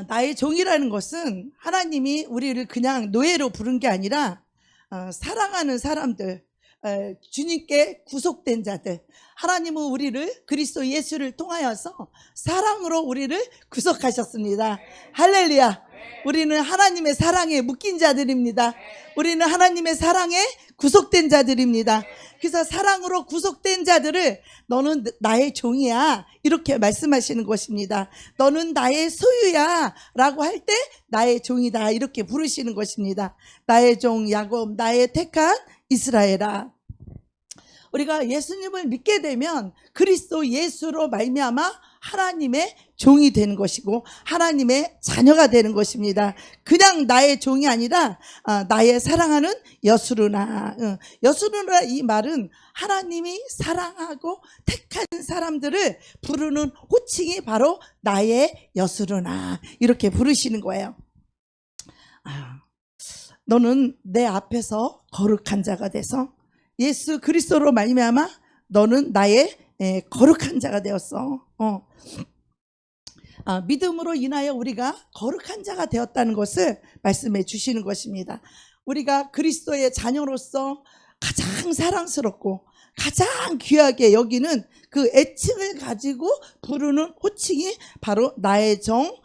나의 종이라는 것은 하나님이 우리를 그냥 노예로 부른 게 아니라 사랑하는 사람들, 주님께 구속된 자들, 하나님은 우리를 그리스도 예수를 통하여서 사랑으로 우리를 구속하셨습니다. 할렐루야. 우리는 하나님의 사랑에 묶인 자들입니다. 우리는 하나님의 사랑에 구속된 자들입니다. 그래서 사랑으로 구속된 자들을 너는 나의 종이야 이렇게 말씀하시는 것입니다. 너는 나의 소유야 라고 할 때 나의 종이다 이렇게 부르시는 것입니다. 나의 종 야곱, 나의 택한 이스라엘아. 우리가 예수님을 믿게 되면 그리스도 예수로 말미암아 하나님의 종이 되는 것이고 하나님의 자녀가 되는 것입니다. 그냥 나의 종이 아니라 나의 사랑하는 여수르나. 여수르나 이 말은 하나님이 사랑하고 택한 사람들을 부르는 호칭이 바로 나의 여수르나 이렇게 부르시는 거예요. 너는 내 앞에서 거룩한 자가 돼서 예수 그리스도로 말미암아 너는 나의 거룩한 자가 되었어. 믿음으로 인하여 우리가 거룩한 자가 되었다는 것을 말씀해 주시는 것입니다. 우리가 그리스도의 자녀로서 가장 사랑스럽고 가장 귀하게 여기는 그 애칭을 가지고 부르는 호칭이 바로 나의 종,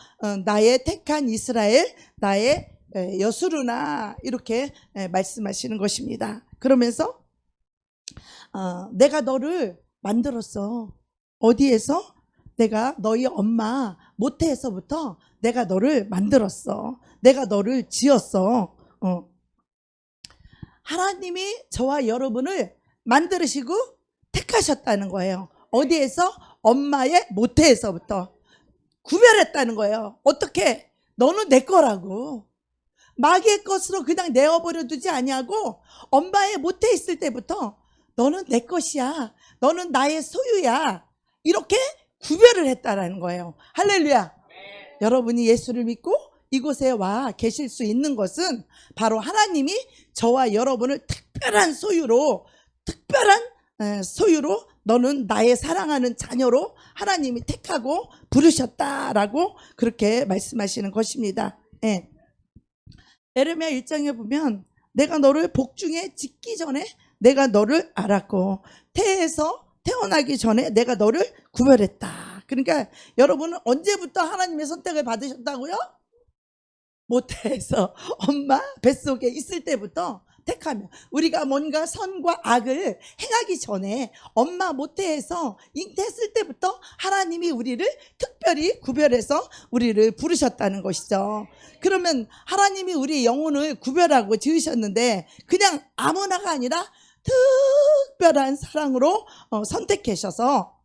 나의 택한 이스라엘, 나의 여수르나 이렇게 말씀하시는 것입니다. 그러면서 내가 너를 만들었어. 어디에서? 내가 너희 엄마 모태에서부터 내가 너를 만들었어. 내가 너를 지었어. 하나님이 저와 여러분을 만드시고 택하셨다는 거예요. 어디에서? 엄마의 모태에서부터 구별했다는 거예요. 어떻게? 너는 내 거라고. 마귀의 것으로 그냥 내어버려 두지 아니하고 엄마의 모태에 있을 때부터 너는 내 것이야. 너는 나의 소유야. 이렇게 구별을 했다라는 거예요. 할렐루야. 네. 여러분이 예수를 믿고 이곳에 와 계실 수 있는 것은 바로 하나님이 저와 여러분을 특별한 소유로 너는 나의 사랑하는 자녀로 하나님이 택하고 부르셨다라고 그렇게 말씀하시는 것입니다. 네. 에레미야 1장에 보면 내가 너를 복중에 짓기 전에 내가 너를 알았고 태에서 태어나기 전에 내가 너를 구별했다. 그러니까 여러분은 언제부터 하나님의 선택을 받으셨다고요? 모태에서 엄마 뱃속에 있을 때부터 택하며 우리가 뭔가 선과 악을 행하기 전에 엄마 모태에서 잉태했을 때부터 하나님이 우리를 특별히 구별해서 우리를 부르셨다는 것이죠. 그러면 하나님이 우리 영혼을 구별하고 지으셨는데 그냥 아무나가 아니라 특별한 사랑으로 선택하셔서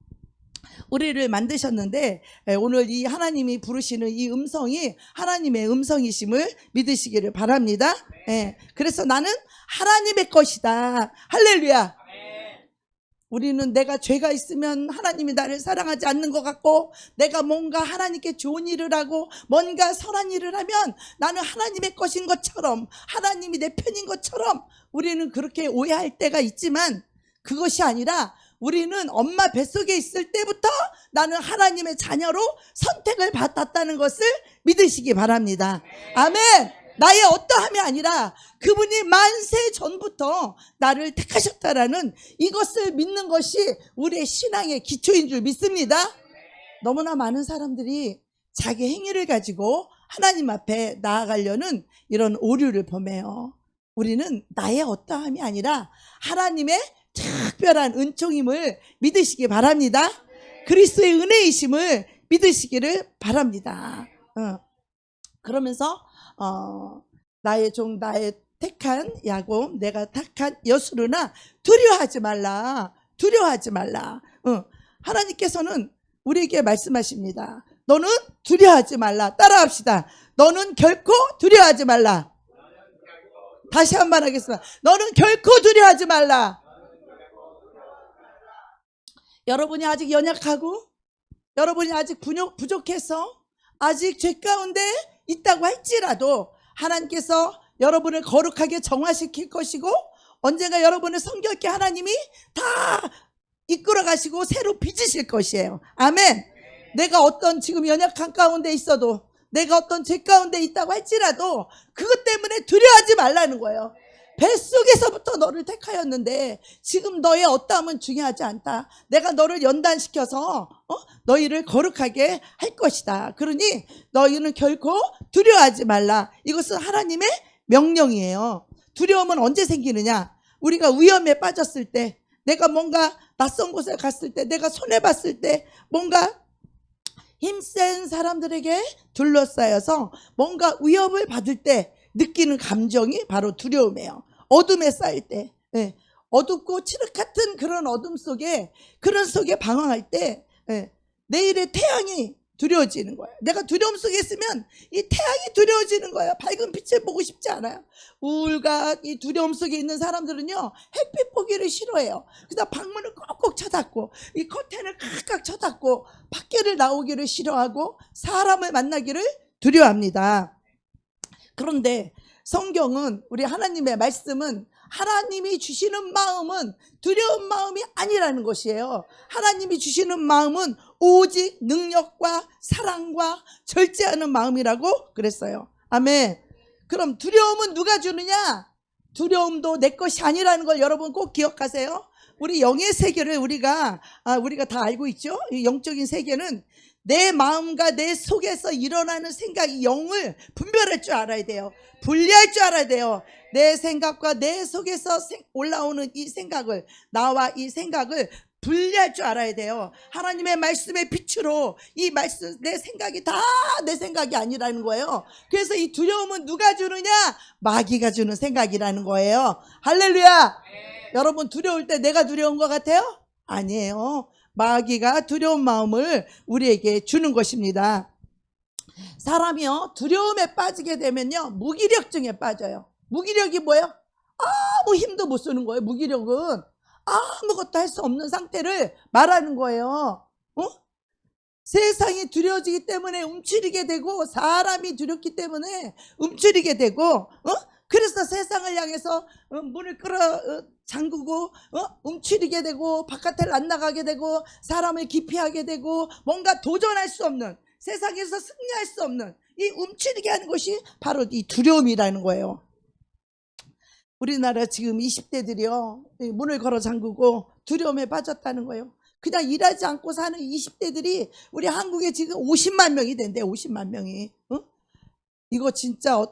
우리를 만드셨는데 오늘 이 하나님이 부르시는 이 음성이 하나님의 음성이심을 믿으시기를 바랍니다. 그래서 나는 하나님의 것이다. 할렐루야. 우리는 내가 죄가 있으면 하나님이 나를 사랑하지 않는 것 같고 내가 뭔가 하나님께 좋은 일을 하고 뭔가 선한 일을 하면 나는 하나님의 것인 것처럼 하나님이 내 편인 것처럼 우리는 그렇게 오해할 때가 있지만 그것이 아니라 우리는 엄마 뱃속에 있을 때부터 나는 하나님의 자녀로 선택을 받았다는 것을 믿으시기 바랍니다. 아멘. 나의 어떠함이 아니라 그분이 만세 전부터 나를 택하셨다라는 이것을 믿는 것이 우리의 신앙의 기초인 줄 믿습니다. 너무나 많은 사람들이 자기 행위를 가지고 하나님 앞에 나아가려는 이런 오류를 범해요. 우리는 나의 어떠함이 아니라 하나님의 특별한 은총임을 믿으시기 바랍니다. 그리스도의 은혜이심을 믿으시기를 바랍니다. 그러면서 나의 종 나의 택한 야곱 내가 택한 여수르나 두려워하지 말라. 두려워하지 말라. 하나님께서는 우리에게 말씀하십니다. 너는 두려워하지 말라. 따라합시다. 너는 결코 두려워하지 말라. 다시 한번 하겠습니다. 너는 결코 두려워하지 말라. 여러분이 아직 연약하고 여러분이 아직 부족해서 아직 죄 가운데 있다고 할지라도 하나님께서 여러분을 거룩하게 정화시킬 것이고 언젠가 여러분을 성결케 하나님이 다 이끌어 가시고 새로 빚으실 것이에요. 아멘. 내가 어떤 지금 연약한 가운데 있어도 내가 어떤 죄 가운데 있다고 할지라도 그것 때문에 두려워하지 말라는 거예요. 뱃속에서부터 너를 택하였는데 지금 너의 어떠함은 중요하지 않다. 내가 너를 연단시켜서 너희를 거룩하게 할 것이다. 그러니 너희는 결코 두려워하지 말라. 이것은 하나님의 명령이에요. 두려움은 언제 생기느냐? 우리가 위험에 빠졌을 때, 내가 뭔가 낯선 곳에 갔을 때, 내가 손해봤을 때, 뭔가 힘센 사람들에게 둘러싸여서 뭔가 위협을 받을 때 느끼는 감정이 바로 두려움이에요. 어둠에 쌓일 때, 어둡고 칠흑 같은 그런 어둠 속에, 그런 속에 방황할 때 내일의 태양이 두려워지는 거예요. 내가 두려움 속에 있으면 이 태양이 두려워지는 거예요. 밝은 빛을 보고 싶지 않아요. 우울과 이 두려움 속에 있는 사람들은요, 햇빛 보기를 싫어해요. 그래서 방문을 꼭꼭 쳐닫고 이 커튼을 칵칵 쳐닫고 밖에를 나오기를 싫어하고 사람을 만나기를 두려워합니다. 그런데 성경은, 우리 하나님의 말씀은 하나님이 주시는 마음은 두려운 마음이 아니라는 것이에요. 하나님이 주시는 마음은 오직 능력과 사랑과 절제하는 마음이라고 그랬어요. 아멘. 그럼 두려움은 누가 주느냐? 두려움도 내 것이 아니라는 걸 여러분 꼭 기억하세요. 우리 영의 세계를 우리가 다 알고 있죠. 이 영적인 세계는 내 마음과 내 속에서 일어나는 생각이, 영을 분별할 줄 알아야 돼요. 분리할 줄 알아야 돼요. 내 생각과 내 속에서 올라오는 이 생각을, 나와 이 생각을 분리할 줄 알아야 돼요. 하나님의 말씀의 빛으로 이 말씀, 내 생각이 다 내 생각이 아니라는 거예요. 그래서 이 두려움은 누가 주느냐? 마귀가 주는 생각이라는 거예요. 할렐루야. 여러분, 두려울 때 내가 두려운 것 같아요? 아니에요. 마귀가 두려운 마음을 우리에게 주는 것입니다. 사람이요, 두려움에 빠지게 되면요, 무기력증에 빠져요. 무기력이 뭐예요? 아무 힘도 못 쓰는 거예요. 무기력은 아무것도 할 수 없는 상태를 말하는 거예요. 세상이 두려워지기 때문에 움츠리게 되고, 사람이 두렵기 때문에 움츠리게 되고, 그래서 세상을 향해서 문을 끌어 잠그고 움츠리게 되고, 바깥을 안 나가게 되고, 사람을 기피하게 되고, 뭔가 도전할 수 없는, 세상에서 승리할 수 없는 이 움츠리게 하는 것이 바로 이 두려움이라는 거예요. 우리나라 지금 20대들이요, 문을 걸어 잠그고 두려움에 빠졌다는 거예요. 그냥 일하지 않고 사는 20대들이 우리 한국에 지금 50만 명이 된대. 50만 명이. 이거 진짜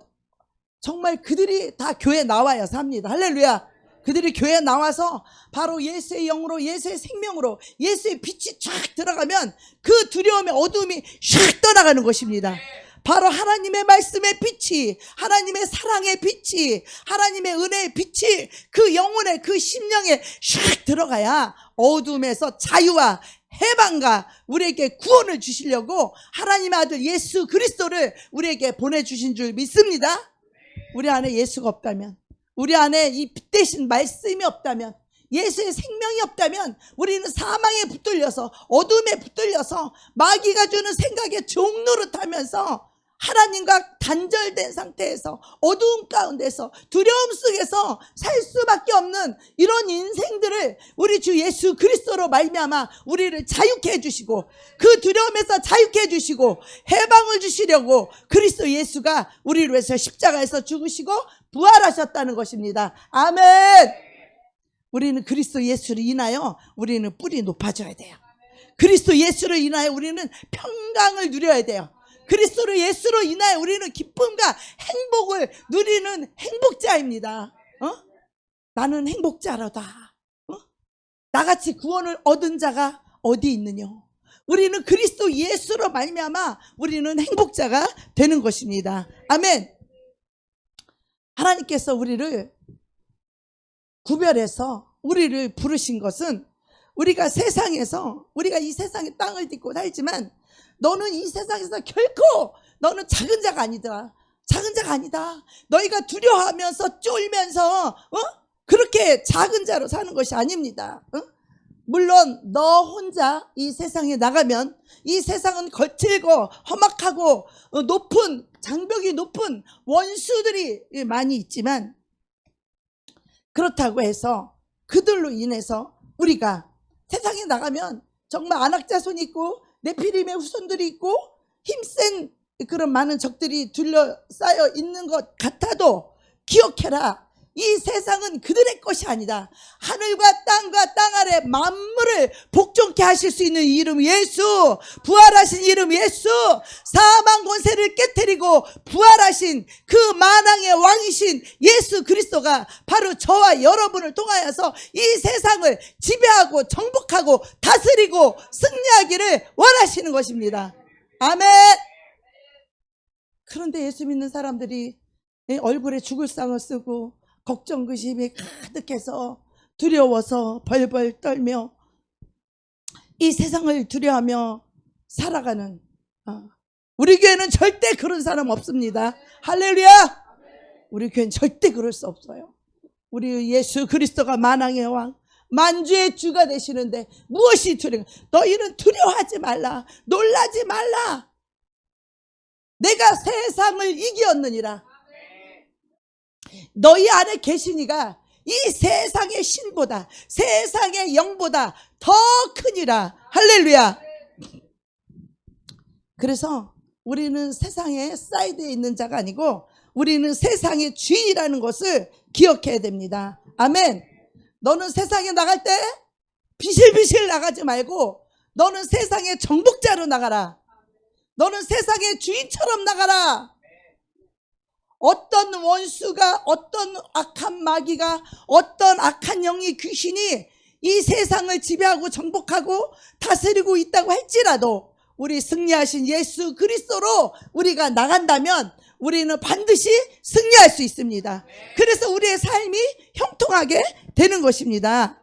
정말 그들이 다 교회 나와야 삽니다. 할렐루야. 그들이 교회 나와서 바로 예수의 영으로, 예수의 생명으로, 예수의 빛이 쫙 들어가면 그 두려움의 어둠이 샥 떠나가는 것입니다. 바로 하나님의 말씀의 빛이, 하나님의 사랑의 빛이, 하나님의 은혜의 빛이 그 영혼의, 그 심령에 샥 들어가야 어둠에서 자유와 해방과 우리에게 구원을 주시려고 하나님의 아들 예수 그리스도를 우리에게 보내주신 줄 믿습니다. 우리 안에 예수가 없다면, 우리 안에 이 빛 대신 말씀이 없다면, 예수의 생명이 없다면 우리는 사망에 붙들려서, 어둠에 붙들려서 마귀가 주는 생각에 종노릇하면서 하나님과 단절된 상태에서, 어두운 가운데서, 두려움 속에서 살 수밖에 없는 이런 인생들을 우리 주 예수 그리스도로 말미암아 우리를 자유케 해주시고, 그 두려움에서 자유케 해주시고 해방을 주시려고 그리스도 예수가 우리를 위해서 십자가에서 죽으시고 부활하셨다는 것입니다. 아멘. 우리는 그리스도 예수를 인하여 우리는 뿔이 높아져야 돼요. 그리스도 예수를 인하여 우리는 평강을 누려야 돼요. 그리스도 예수로 인하여 우리는 기쁨과 행복을 누리는 행복자입니다. 나는 행복자로다. 나같이 구원을 얻은 자가 어디 있느냐. 우리는 그리스도 예수로 말미암아 우리는 행복자가 되는 것입니다. 아멘. 하나님께서 우리를 구별해서 우리를 부르신 것은, 우리가 세상에서, 우리가 이 세상에 땅을 딛고 살지만 너는 이 세상에서 결코 너는 작은 자가 아니다. 작은 자가 아니다. 너희가 두려워하면서 쫄면서 그렇게 작은 자로 사는 것이 아닙니다. 물론 너 혼자 이 세상에 나가면 이 세상은 거칠고 험악하고 높은 장벽이 높은 원수들이 많이 있지만, 그렇다고 해서 그들로 인해서 우리가 세상에 나가면 정말 안악자손이 있고 네피림의 후손들이 있고 힘센 그런 많은 적들이 둘러싸여 있는 것 같아도 기억해라. 이 세상은 그들의 것이 아니다. 하늘과 땅과 땅 아래 만물을 복종케 하실 수 있는 이름 예수, 부활하신 이름 예수, 사망 권세를 깨뜨리고 부활하신 그 만왕의 왕이신 예수 그리스도가 바로 저와 여러분을 통하여서 이 세상을 지배하고 정복하고 다스리고 승리하기를 원하시는 것입니다. 아멘. 그런데 예수 믿는 사람들이 얼굴에 죽을 상을 쓰고 걱정 근심이 가득해서 두려워서 벌벌 떨며 이 세상을 두려워하며 살아가는 우리 교회는 절대 그런 사람 없습니다. 할렐루야. 우리 교회는 절대 그럴 수 없어요. 우리 예수 그리스도가 만왕의 왕 만주의 주가 되시는데 무엇이 두려워? 너희는 두려워하지 말라. 놀라지 말라. 내가 세상을 이기었느니라. 너희 안에 계시니가 이 세상의 신보다 세상의 영보다 더 크니라. 할렐루야. 그래서 우리는 세상의 사이드에 있는 자가 아니고 우리는 세상의 주인이라는 것을 기억해야 됩니다. 아멘. 너는 세상에 나갈 때 비실비실 나가지 말고 너는 세상의 정복자로 나가라. 너는 세상의 주인처럼 나가라. 어떤 원수가, 어떤 악한 마귀가, 어떤 악한 영이, 귀신이 이 세상을 지배하고 정복하고 다스리고 있다고 할지라도 우리 승리하신 예수 그리스도로 우리가 나간다면 우리는 반드시 승리할 수 있습니다. 그래서 우리의 삶이 형통하게 되는 것입니다.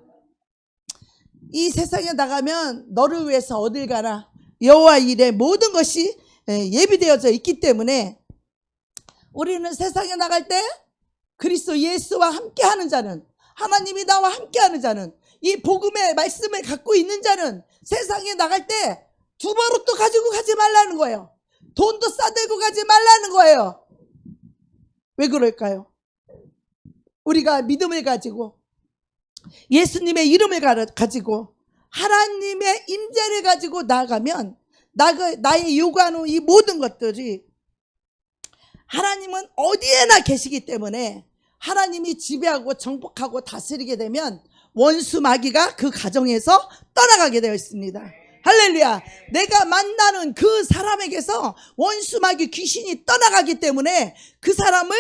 이 세상에 나가면 너를 위해서 어딜 가나 여호와 일에 모든 것이 예비되어져 있기 때문에 우리는 세상에 나갈 때 그리스도 예수와 함께하는 자는, 하나님이 나와 함께하는 자는, 이 복음의 말씀을 갖고 있는 자는 세상에 나갈 때 두버릇도 가지고 가지 말라는 거예요. 돈도 싸들고 가지 말라는 거예요. 왜 그럴까요? 우리가 믿음을 가지고 예수님의 이름을 가지고 하나님의 임재를 가지고 나아가면 나의 요구하는 이 모든 것들이 하나님은 어디에나 계시기 때문에 하나님이 지배하고 정복하고 다스리게 되면 원수 마귀가 그 가정에서 떠나가게 되어 있습니다. 할렐루야. 내가 만나는 그 사람에게서 원수 마귀 귀신이 떠나가기 때문에 그 사람을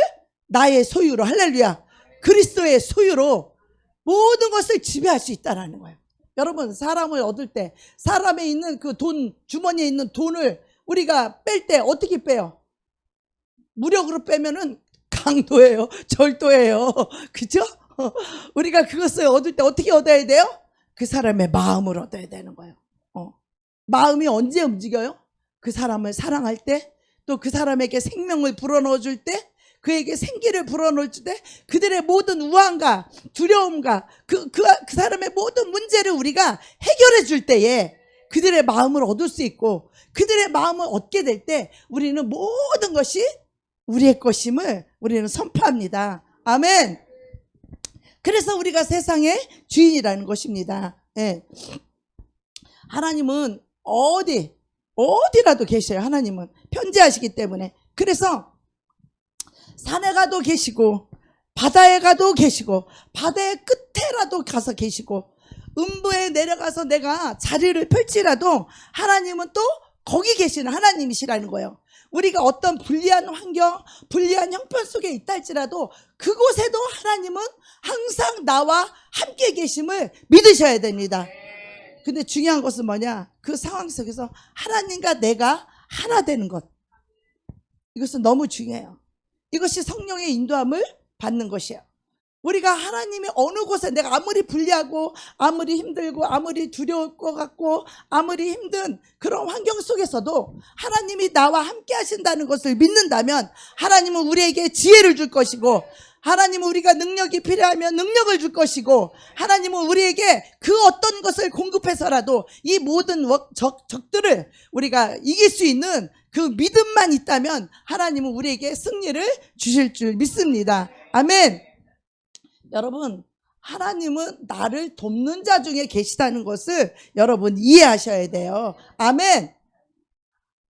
나의 소유로, 할렐루야, 그리스도의 소유로 모든 것을 지배할 수 있다는 거예요. 여러분, 사람을 얻을 때 사람에 있는 그 돈, 주머니에 있는 돈을 우리가 뺄 때 어떻게 빼요? 무력으로 빼면은 강도예요. 절도예요. 그죠? 우리가 그것을 얻을 때 어떻게 얻어야 돼요? 그 사람의 마음을 얻어야 되는 거예요. 마음이 언제 움직여요? 그 사람을 사랑할 때, 또 그 사람에게 생명을 불어넣어 줄 때, 그에게 생기를 불어넣을 때, 그들의 모든 우환과 두려움과 그 사람의 모든 문제를 우리가 해결해 줄 때에 그들의 마음을 얻을 수 있고, 그들의 마음을 얻게 될 때 우리는 모든 것이 우리의 것임을 우리는 선포합니다. 아멘. 그래서 우리가 세상의 주인이라는 것입니다. 예. 하나님은 어디라도 계셔요. 하나님은 편재하시기 때문에. 그래서 산에 가도 계시고 바다에 가도 계시고 바다의 끝에라도 가서 계시고 음부에 내려가서 내가 자리를 펼치라도 하나님은 또 거기 계시는 하나님이시라는 거예요. 우리가 어떤 불리한 환경, 불리한 형편 속에 있다 할지라도 그곳에도 하나님은 항상 나와 함께 계심을 믿으셔야 됩니다. 근데 중요한 것은 뭐냐? 그 상황 속에서 하나님과 내가 하나 되는 것. 이것은 너무 중요해요. 이것이 성령의 인도함을 받는 것이에요. 우리가 하나님의 어느 곳에 내가 아무리 불리하고 아무리 힘들고 아무리 두려울 것 같고 아무리 힘든 그런 환경 속에서도 하나님이 나와 함께 하신다는 것을 믿는다면 하나님은 우리에게 지혜를 줄 것이고 하나님은 우리가 능력이 필요하면 능력을 줄 것이고 하나님은 우리에게 그 어떤 것을 공급해서라도 이 모든 적들을 우리가 이길 수 있는 그 믿음만 있다면 하나님은 우리에게 승리를 주실 줄 믿습니다. 아멘. 여러분, 하나님은 나를 돕는 자 중에 계시다는 것을 여러분 이해하셔야 돼요. 아멘.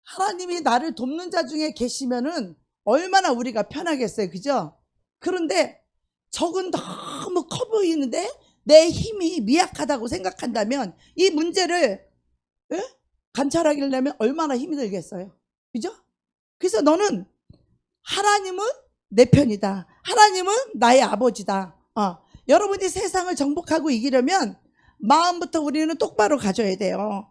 하나님이 나를 돕는 자 중에 계시면은 얼마나 우리가 편하겠어요. 그죠? 그런데 적은 너무 커 보이는데 내 힘이 미약하다고 생각한다면 이 문제를 관찰하려면 얼마나 힘이 들겠어요. 그죠? 그래서 너는 하나님은 내 편이다. 하나님은 나의 아버지다. 여러분이 세상을 정복하고 이기려면 마음부터 우리는 똑바로 가져야 돼요.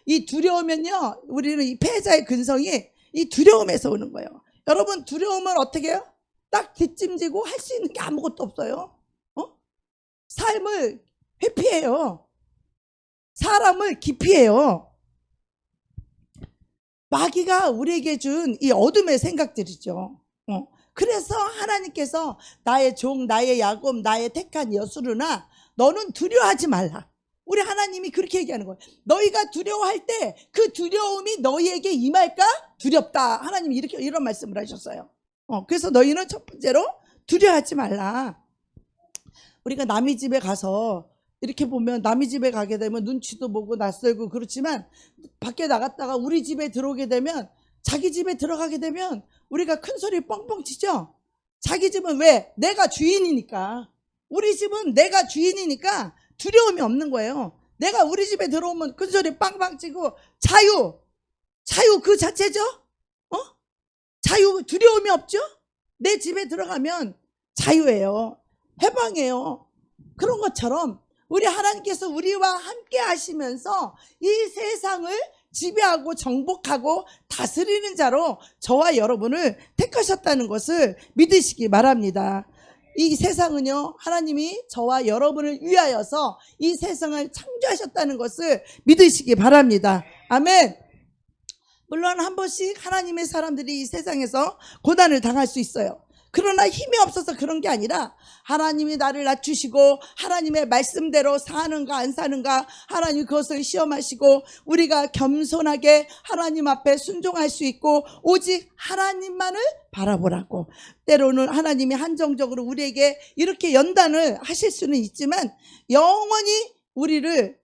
이 두려우면요, 우리는 이 패자의 근성이 이 두려움에서 오는 거예요. 여러분, 두려움은 어떻게 해요? 딱 뒷짐지고 할 수 있는 게 아무것도 없어요. 삶을 회피해요. 사람을 기피해요. 마귀가 우리에게 준 이 어둠의 생각들이죠. 그래서 하나님께서 나의 종, 나의 야곱, 나의 택한 여수르나 너는 두려워하지 말라. 우리 하나님이 그렇게 얘기하는 거예요. 너희가 두려워할 때 그 두려움이 너희에게 임할까? 두렵다. 하나님이 이런 말씀을 하셨어요. 그래서 너희는 첫 번째로 두려워하지 말라. 우리가 남의 집에 가서 이렇게 보면 남의 집에 가게 되면 눈치도 보고 낯설고 그렇지만 밖에 나갔다가 우리 집에 들어오게 되면 자기 집에 들어가게 되면 우리가 큰 소리 뻥뻥 치죠. 자기 집은 왜? 내가 주인이니까. 우리 집은 내가 주인이니까 두려움이 없는 거예요. 내가 우리 집에 들어오면 큰 소리 빵빵 치고 자유 그 자체죠. 자유, 두려움이 없죠. 내 집에 들어가면 자유예요. 해방이에요. 그런 것처럼 우리 하나님께서 우리와 함께 하시면서 이 세상을 지배하고 정복하고 다스리는 자로 저와 여러분을 택하셨다는 것을 믿으시기 바랍니다. 이 세상은요, 하나님이 저와 여러분을 위하여서 이 세상을 창조하셨다는 것을 믿으시기 바랍니다. 아멘. 물론 한 번씩 하나님의 사람들이 이 세상에서 고난을 당할 수 있어요. 그러나 힘이 없어서 그런 게 아니라 하나님이 나를 낮추시고 하나님의 말씀대로 사는가 안 사는가 하나님 그것을 시험하시고 우리가 겸손하게 하나님 앞에 순종할 수 있고 오직 하나님만을 바라보라고. 때로는 하나님이 한정적으로 우리에게 이렇게 연단을 하실 수는 있지만 영원히 우리를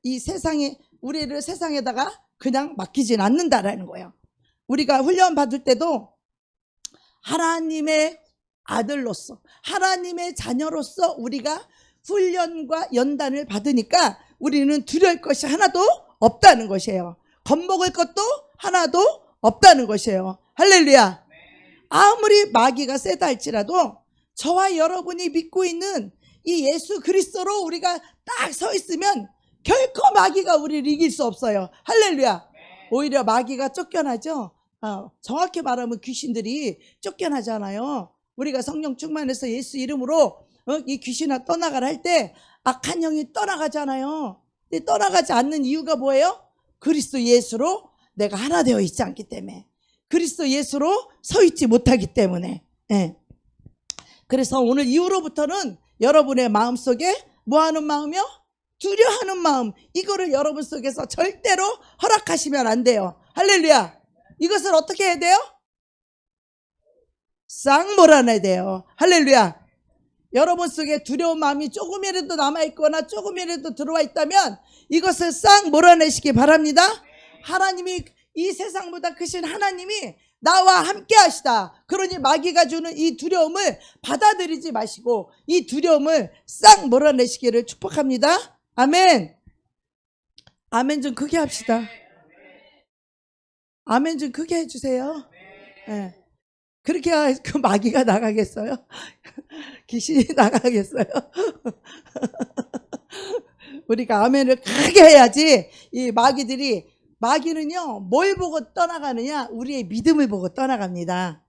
세상에다가 그냥 맡기진 않는다라는 거예요. 우리가 훈련 받을 때도 하나님의 아들로서 하나님의 자녀로서 우리가 훈련과 연단을 받으니까 우리는 두려울 것이 하나도 없다는 것이에요. 겁먹을 것도 하나도 없다는 것이에요. 할렐루야. 아무리 마귀가 세다 할지라도 저와 여러분이 믿고 있는 이 예수 그리스도로 우리가 딱 서 있으면 결코 마귀가 우리를 이길 수 없어요. 할렐루야. 오히려 마귀가 쫓겨나죠. 정확히 말하면 귀신들이 쫓겨나잖아요. 우리가 성령 충만해서 예수 이름으로 이 귀신아 떠나가라 할 때 악한 영이 떠나가잖아요. 근데 떠나가지 않는 이유가 뭐예요? 그리스도 예수로 내가 하나 되어 있지 않기 때문에, 그리스도 예수로 서 있지 못하기 때문에. 그래서 오늘 이후로부터는 여러분의 마음속에 뭐하는 마음이요? 두려워하는 마음, 이거를 여러분 속에서 절대로 허락하시면 안 돼요. 할렐루야. 이것을 어떻게 해야 돼요? 싹 몰아내야 돼요. 할렐루야. 여러분 속에 두려운 마음이 조금이라도 남아있거나 조금이라도 들어와 있다면 이것을 싹 몰아내시기 바랍니다. 하나님이, 이 세상보다 크신 하나님이 나와 함께 하시다. 그러니 마귀가 주는 이 두려움을 받아들이지 마시고 이 두려움을 싹 몰아내시기를 축복합니다. 아멘. 아멘 좀 크게 합시다. 아멘 좀 크게 해주세요. 네. 그렇게 그 마귀가 나가겠어요? 귀신이 나가겠어요? 우리가 아멘을 크게 해야지. 이 마귀는요, 뭘 보고 떠나가느냐? 우리의 믿음을 보고 떠나갑니다.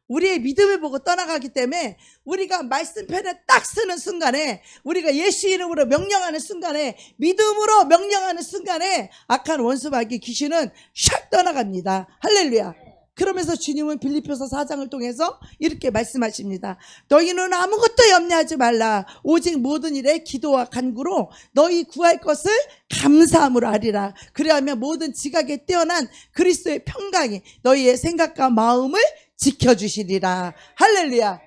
우리의 믿음을 보고 떠나가기 때문에 우리가 말씀편에 딱 쓰는 순간에, 우리가 예수 이름으로 명령하는 순간에, 믿음으로 명령하는 순간에 악한 원수 마귀 귀신은 샥 떠나갑니다. 할렐루야. 그러면서 주님은 빌립보서 4장을 통해서 이렇게 말씀하십니다. 너희는 아무것도 염려하지 말라. 오직 모든 일에 기도와 간구로 너희 구할 것을 감사함으로 하리라. 그리하면 모든 지각에 뛰어난 그리스도의 평강이 너희의 생각과 마음을 지켜주시리라. 할렐루야.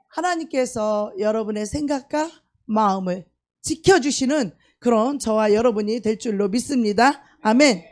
하나님께서 여러분의 생각과 마음을 지켜주시는 그런 저와 여러분이 될 줄로 믿습니다. 아멘.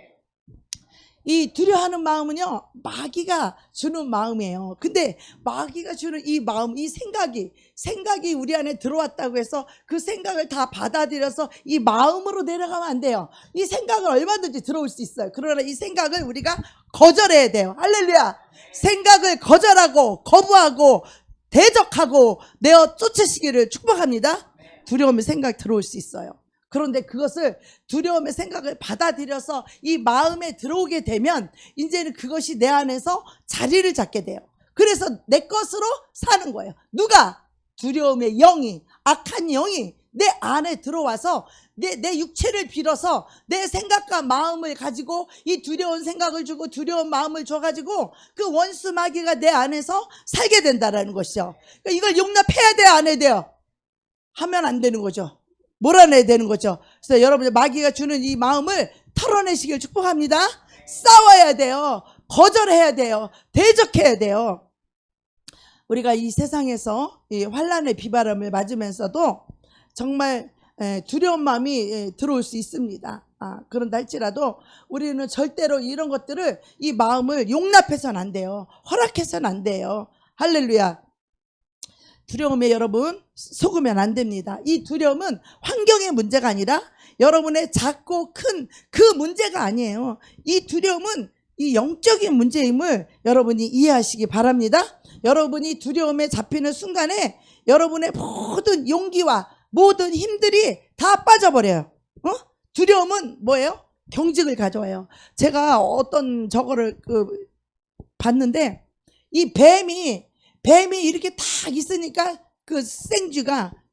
이 두려워하는 마음은요, 마귀가 주는 마음이에요. 근데 마귀가 주는 이 마음, 이 생각이 우리 안에 들어왔다고 해서 그 생각을 다 받아들여서 이 마음으로 내려가면 안 돼요. 이 생각은 얼마든지 들어올 수 있어요. 그러나 이 생각을 우리가 거절해야 돼요. 할렐루야. 생각을 거절하고 거부하고 대적하고 내어 쫓으시기를 축복합니다. 두려움의 생각이 들어올 수 있어요. 그런데 그것을 두려움의 생각을 받아들여서 이 마음에 들어오게 되면 이제는 그것이 내 안에서 자리를 잡게 돼요. 그래서 내 것으로 사는 거예요. 누가? 두려움의 영이, 악한 영이 내 안에 들어와서 내 육체를 빌어서 내 생각과 마음을 가지고 이 두려운 생각을 주고 두려운 마음을 줘가지고 그 원수 마귀가 내 안에서 살게 된다라는 것이죠. 그러니까 이걸 용납해야 돼요, 안 해야 돼요? 하면 안 되는 거죠. 몰아내야 되는 거죠. 그래서 여러분들 마귀가 주는 이 마음을 털어내시길 축복합니다. 싸워야 돼요. 거절해야 돼요. 대적해야 돼요. 우리가 이 세상에서 이 환난의 비바람을 맞으면서도 정말 두려운 마음이 들어올 수 있습니다. 그런다 할지라도 우리는 절대로 이런 것들을 이 마음을 용납해서는 안 돼요. 허락해서는 안 돼요. 할렐루야. 두려움에 여러분 속으면 안 됩니다. 이 두려움은 환경의 문제가 아니라 여러분의 작고 큰 그 문제가 아니에요. 이 두려움은 이 영적인 문제임을 여러분이 이해하시기 바랍니다. 여러분이 두려움에 잡히는 순간에 여러분의 모든 용기와 모든 힘들이 다 빠져버려요. 두려움은 뭐예요? 경직을 가져와요. 제가 어떤 저거를 봤는데 이 뱀이 이렇게 딱 있으니까 그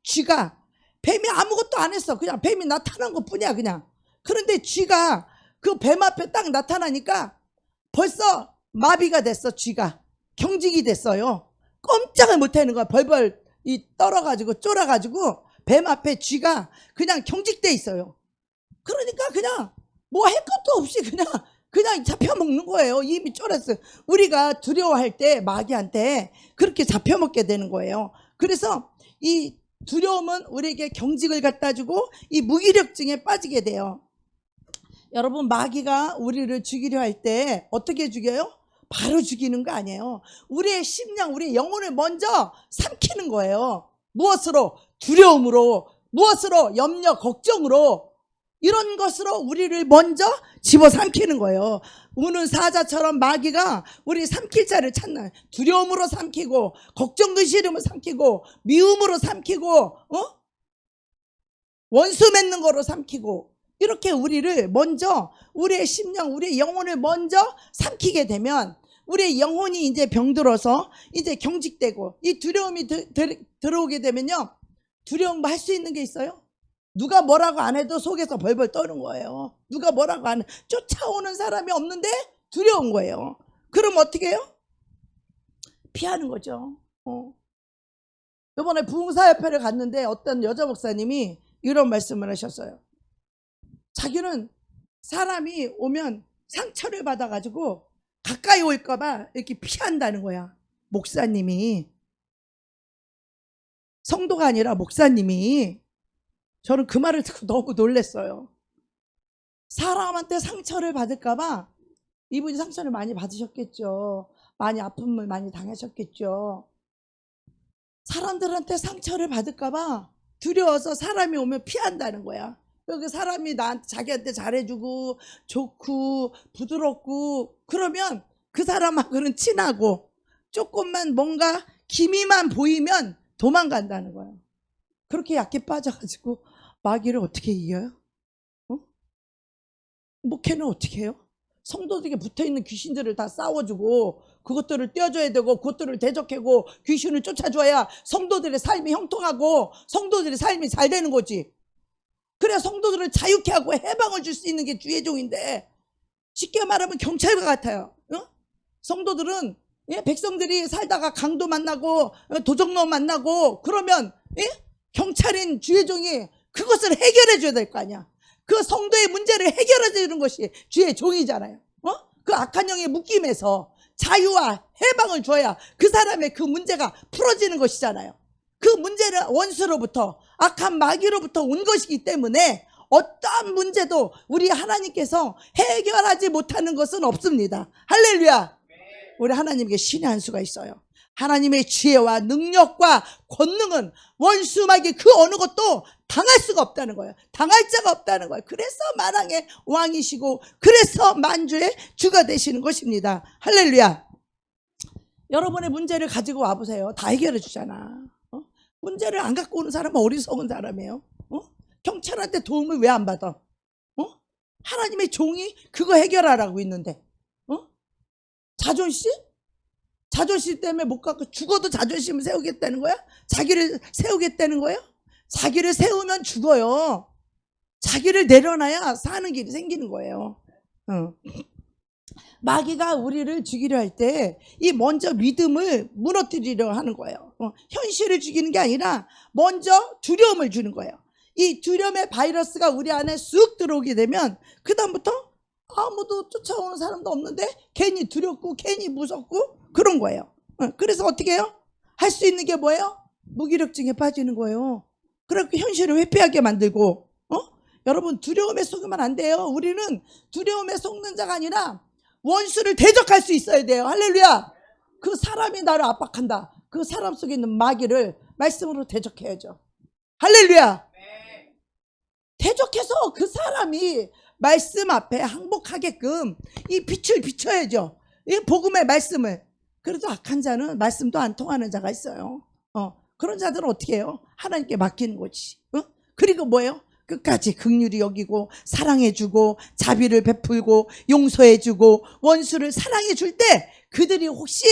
쥐가 뱀이 아무것도 안 했어. 그냥 뱀이 나타난 것 뿐이야, 그냥. 그런데 쥐가 그 뱀 앞에 딱 나타나니까 벌써 마비가 됐어, 쥐가. 경직이 됐어요. 꼼짝을 못 하는 거야. 벌벌 떨어가지고 쫄아가지고 뱀 앞에 쥐가 그냥 경직돼 있어요. 그러니까 그냥 뭐 할 것도 없이 그냥 잡혀먹는 거예요. 이미 쫄았어요. 우리가 두려워할 때 마귀한테 그렇게 잡혀먹게 되는 거예요. 그래서 이 두려움은 우리에게 경직을 갖다 주고 이 무기력증에 빠지게 돼요. 여러분, 마귀가 우리를 죽이려 할 때 어떻게 죽여요? 바로 죽이는 거 아니에요. 우리의 심령, 우리의 영혼을 먼저 삼키는 거예요. 무엇으로? 두려움으로. 무엇으로? 염려, 걱정으로. 이런 것으로 우리를 먼저 집어삼키는 거예요. 우는 사자처럼 마귀가 우리 삼킬 자를 찾나요? 두려움으로 삼키고, 걱정 근심으로 삼키고, 미움으로 삼키고, 원수 맺는 거로 삼키고, 이렇게 우리를 먼저, 우리의 심령, 우리의 영혼을 먼저 삼키게 되면 우리의 영혼이 이제 병들어서 이제 경직되고, 이 두려움이 들어오게 되면요, 두려움 할 수 있는 게 있어요? 누가 뭐라고 안 해도 속에서 벌벌 떠는 거예요. 누가 뭐라고 안 해. 쫓아오는 사람이 없는데 두려운 거예요. 그럼 어떻게 해요? 피하는 거죠. 이번에 부흥사협회를 갔는데 어떤 여자 목사님이 이런 말씀을 하셨어요. 자기는 사람이 오면 상처를 받아가지고 가까이 올까봐 이렇게 피한다는 거야. 목사님이. 성도가 아니라 목사님이. 저는 그 말을 듣고 너무 놀랐어요. 사람한테 상처를 받을까봐. 이분이 상처를 많이 받으셨겠죠. 많이 아픔을 많이 당하셨겠죠. 사람들한테 상처를 받을까봐 두려워서 사람이 오면 피한다는 거야. 그 사람이 자기한테 잘해주고 좋고 부드럽고 그러면 그 사람하고는 친하고 조금만 뭔가 기미만 보이면 도망간다는 거예요. 그렇게 약해 빠져가지고 마귀를 어떻게 이겨요? 목회는 어떻게 해요? 성도들에게 붙어있는 귀신들을 다 싸워주고 그것들을 떼어줘야 되고 그것들을 대적하고 귀신을 쫓아줘야 성도들의 삶이 형통하고 성도들의 삶이 잘 되는 거지. 그래야 성도들을 자유케 하고 해방을 줄 수 있는 게 주의 종인데 쉽게 말하면 경찰과 같아요. 성도들은 백성들이 살다가 강도 만나고 도적놈 만나고 그러면 경찰인 주의 종이 그것을 해결해 줘야 될 거 아니야. 그 성도의 문제를 해결해 주는 것이 주의 종이잖아요. 그 악한 영의 묶임에서 자유와 해방을 줘야 그 사람의 그 문제가 풀어지는 것이잖아요. 그 문제는 원수로부터 악한 마귀로부터 온 것이기 때문에 어떠한 문제도 우리 하나님께서 해결하지 못하는 것은 없습니다. 할렐루야. 우리 하나님께 신의 한 수가 있어요. 하나님의 지혜와 능력과 권능은 원수마귀 그 어느 것도 당할 수가 없다는 거예요. 당할 자가 없다는 거예요. 그래서 만왕의 왕이시고 그래서 만주의 주가 되시는 것입니다. 할렐루야. 여러분의 문제를 가지고 와보세요. 다 해결해 주잖아. 문제를 안 갖고 오는 사람은 어리석은 사람이에요. 경찰한테 도움을 왜 안 받아? 하나님의 종이 그거 해결하라고 있는데 자존심? 자존심 때문에 못 갖고 죽어도 자존심을 세우겠다는 거야? 자기를 세우겠다는 거야? 자기를 세우면 죽어요. 자기를 내려놔야 사는 길이 생기는 거예요. 마귀가 우리를 죽이려 할 때 이 먼저 믿음을 무너뜨리려 하는 거예요. 현실을 죽이는 게 아니라 먼저 두려움을 주는 거예요. 이 두려움의 바이러스가 우리 안에 쑥 들어오게 되면 그 다음부터 아무도 쫓아오는 사람도 없는데 괜히 두렵고 괜히 무섭고 그런 거예요. 그래서 어떻게 해요? 할 수 있는 게 뭐예요? 무기력증에 빠지는 거예요. 그렇게 현실을 회피하게 만들고 여러분 두려움에 속으면 안 돼요. 우리는 두려움에 속는 자가 아니라 원수를 대적할 수 있어야 돼요. 할렐루야. 그 사람이 나를 압박한다. 그 사람 속에 있는 마귀를 말씀으로 대적해야죠. 할렐루야. 대적해서 그 사람이 말씀 앞에 항복하게끔 이 빛을 비춰야죠. 이 복음의 말씀을. 그래도 악한 자는 말씀도 안 통하는 자가 있어요. 그런 자들은 어떻게 해요? 하나님께 맡기는 거지. 그리고 뭐예요? 끝까지 긍휼히 여기고 사랑해주고 자비를 베풀고 용서해주고 원수를 사랑해줄 때 그들이 혹시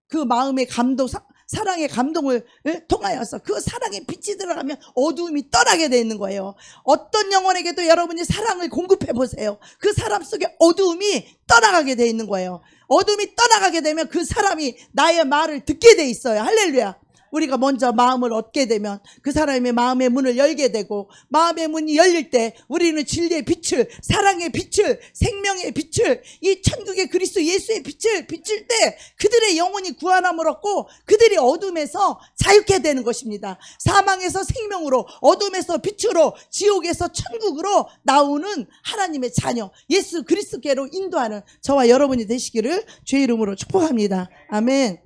그 마음의 감동, 사랑의 감동을 통하여서 그 사랑의 빛이 들어가면 어두움이 떠나게 되어 있는 거예요. 어떤 영혼에게도 여러분이 사랑을 공급해 보세요. 그 사람 속에 어두움이 떠나가게 되어 있는 거예요. 어둠이 떠나가게 되면 그 사람이 나의 말을 듣게 돼 있어요. 할렐루야. 우리가 먼저 마음을 얻게 되면 그 사람의 마음의 문을 열게 되고 마음의 문이 열릴 때 우리는 진리의 빛을, 사랑의 빛을, 생명의 빛을, 이 천국의 그리스도 예수의 빛을 비칠 때 그들의 영혼이 구원함을 얻고 그들이 어둠에서 자유케 되는 것입니다. 사망에서 생명으로, 어둠에서 빛으로, 지옥에서 천국으로 나오는 하나님의 자녀 예수 그리스도께로 인도하는 저와 여러분이 되시기를 주의 이름으로 축복합니다. 아멘.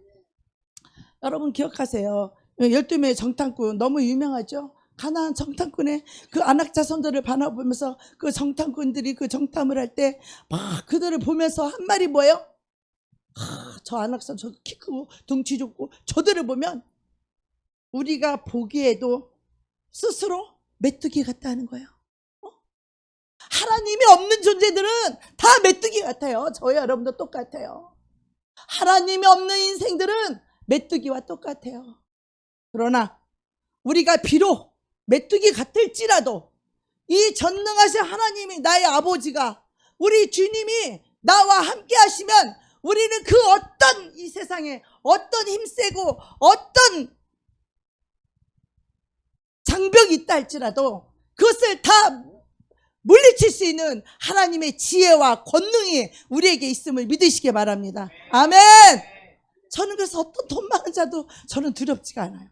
여러분 기억하세요. 12명의 정탐꾼 너무 유명하죠. 가나안 정탐꾼의 그 안악자손들을 바라보면서 그 정탐꾼들이 그 정탐을 할 때 막 그들을 보면서 한 말이 뭐예요? 저 안악자 저 키 크고 덩치 좋고 저들을 보면 우리가 보기에도 스스로 메뚜기 같다는 거예요. 하나님이 없는 존재들은 다 메뚜기 같아요. 저희 여러분도 똑같아요. 하나님이 없는 인생들은 메뚜기와 똑같아요. 그러나 우리가 비록 메뚜기 같을지라도 이 전능하신 하나님이 나의 아버지가 우리 주님이 나와 함께 하시면 우리는 그 어떤 이 세상에 어떤 힘세고 어떤 장벽이 있다 할지라도 그것을 다 물리칠 수 있는 하나님의 지혜와 권능이 우리에게 있음을 믿으시기 바랍니다. 아멘. 저는 그래서 어떤 돈 많은 자도 저는 두렵지가 않아요.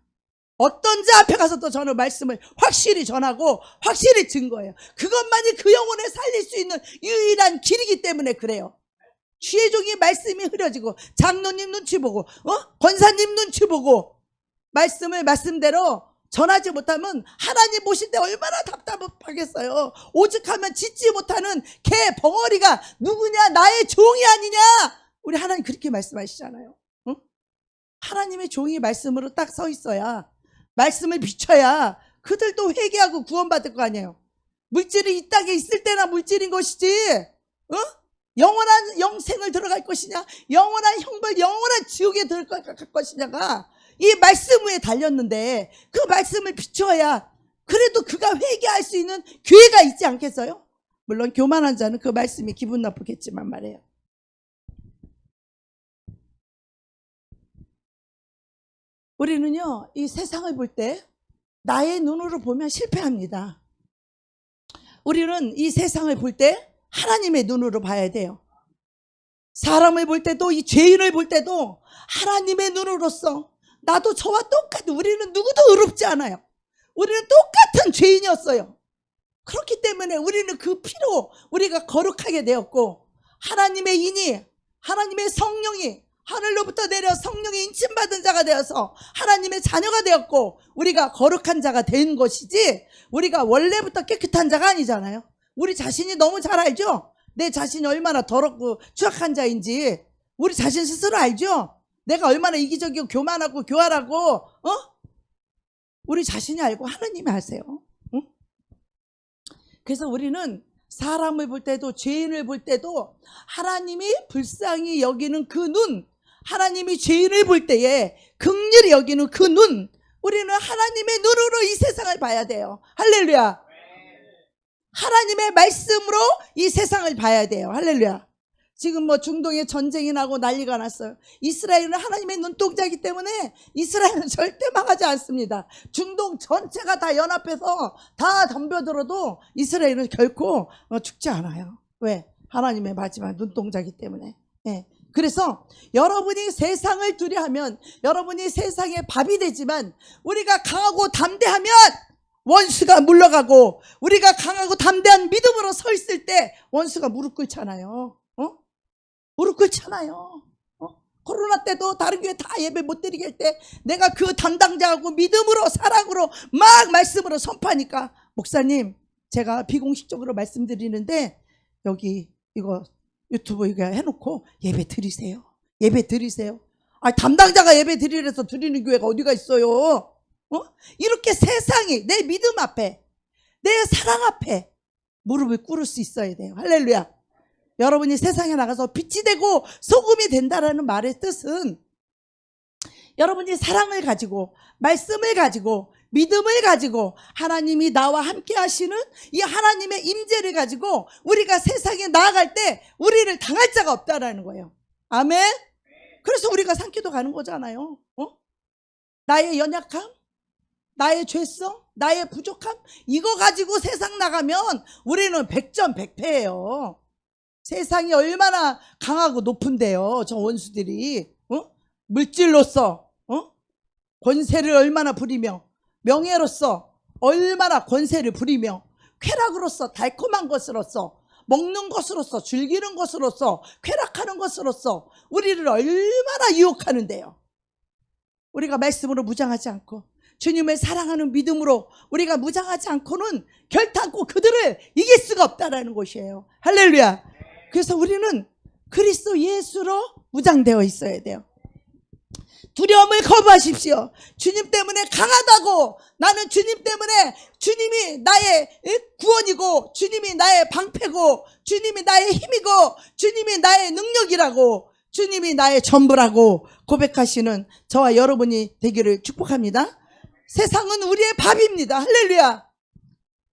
어떤 자 앞에 가서도 저는 말씀을 확실히 전하고 확실히 증거해요. 그것만이 그 영혼을 살릴 수 있는 유일한 길이기 때문에 그래요. 주의 종이 말씀이 흐려지고 장로님 눈치 보고 권사님 눈치 보고 말씀을 말씀대로 전하지 못하면 하나님 보실 때 얼마나 답답하겠어요. 오죽하면 짓지 못하는 개 벙어리가 누구냐 나의 종이 아니냐. 우리 하나님 그렇게 말씀하시잖아요. 하나님의 종이 말씀으로 딱 서 있어야 말씀을 비춰야 그들도 회개하고 구원받을 거 아니에요. 물질이 이 땅에 있을 때나 물질인 것이지 영원한 영생을 들어갈 것이냐 영원한 형벌 영원한 지옥에 들어갈 것이냐가 이 말씀 위에 달렸는데 그 말씀을 비춰야 그래도 그가 회개할 수 있는 기회가 있지 않겠어요? 물론 교만한 자는 그 말씀이 기분 나쁘겠지만 말이에요. 우리는요, 이 세상을 볼 때 나의 눈으로 보면 실패합니다. 우리는 이 세상을 볼 때 하나님의 눈으로 봐야 돼요. 사람을 볼 때도 이 죄인을 볼 때도 하나님의 눈으로서 나도 저와 똑같은 우리는 누구도 의롭지 않아요. 우리는 똑같은 죄인이었어요. 그렇기 때문에 우리는 그 피로 우리가 거룩하게 되었고, 하나님의 인이, 하나님의 성령이 하늘로부터 내려 성령의 인침받은 자가 되어서 하나님의 자녀가 되었고, 우리가 거룩한 자가 된 것이지, 우리가 원래부터 깨끗한 자가 아니잖아요. 우리 자신이 너무 잘 알죠? 내 자신이 얼마나 더럽고 추악한 자인지 우리 자신 스스로 알죠? 내가 얼마나 이기적이고 교만하고 교활하고, 우리 자신이 알고 하나님이 아세요. 응? 그래서 우리는 사람을 볼 때도, 죄인을 볼 때도 하나님이 불쌍히 여기는 그 눈, 하나님이 죄인을 볼 때에 긍휼히 여기는 그 눈, 우리는 하나님의 눈으로 이 세상을 봐야 돼요. 할렐루야. 하나님의 말씀으로 이 세상을 봐야 돼요. 할렐루야. 지금 뭐 중동에 전쟁이 나고 난리가 났어요. 이스라엘은 하나님의 눈동자이기 때문에 이스라엘은 절대 망하지 않습니다. 중동 전체가 다 연합해서 다 덤벼들어도 이스라엘은 결코 죽지 않아요. 왜? 하나님의 마지막 눈동자이기 때문에. 예. 그래서 여러분이 세상을 두려하면 여러분이 세상의 밥이 되지만, 우리가 강하고 담대하면 원수가 물러가고, 우리가 강하고 담대한 믿음으로 서 있을 때 원수가 무릎 꿇잖아요. 무릎 꿇잖아요. 코로나 때도 다른 교회 다 예배 못 드리게 할 때 내가 그 담당자하고 믿음으로, 사랑으로 막 말씀으로 선포하니까, 목사님 제가 비공식적으로 말씀드리는데 여기 이거 유튜브 이거 해놓고 예배 드리세요. 예배 드리세요. 담당자가 예배 드리래서 드리는 교회가 어디가 있어요? 이렇게 세상이 내 믿음 앞에, 내 사랑 앞에 무릎을 꿇을 수 있어야 돼요. 할렐루야. 여러분이 세상에 나가서 빛이 되고 소금이 된다라는 말의 뜻은, 여러분이 사랑을 가지고, 말씀을 가지고, 믿음을 가지고, 하나님이 나와 함께 하시는 이 하나님의 임재를 가지고 우리가 세상에 나아갈 때 우리를 당할 자가 없다라는 거예요. 아멘. 그래서 우리가 산기도 가는 거잖아요. 나의 연약함, 나의 죄성, 나의 부족함, 이거 가지고 세상 나가면 우리는 100점 100패예요. 세상이 얼마나 강하고 높은데요, 저 원수들이. 물질로서 권세를 얼마나 부리며, 명예로서 얼마나 권세를 부리며, 쾌락으로서, 달콤한 것으로서, 먹는 것으로서, 즐기는 것으로서, 쾌락하는 것으로서 우리를 얼마나 유혹하는데요. 우리가 말씀으로 무장하지 않고 주님을 사랑하는 믿음으로 우리가 무장하지 않고는 결단코 그들을 이길 수가 없다라는 것이에요. 할렐루야. 그래서 우리는 그리스도 예수로 무장되어 있어야 돼요. 두려움을 거부하십시오. 주님 때문에 강하다고, 나는 주님 때문에, 주님이 나의 구원이고, 주님이 나의 방패고, 주님이 나의 힘이고, 주님이 나의 능력이라고, 주님이 나의 전부라고 고백하시는 저와 여러분이 되기를 축복합니다. 세상은 우리의 밥입니다. 할렐루야.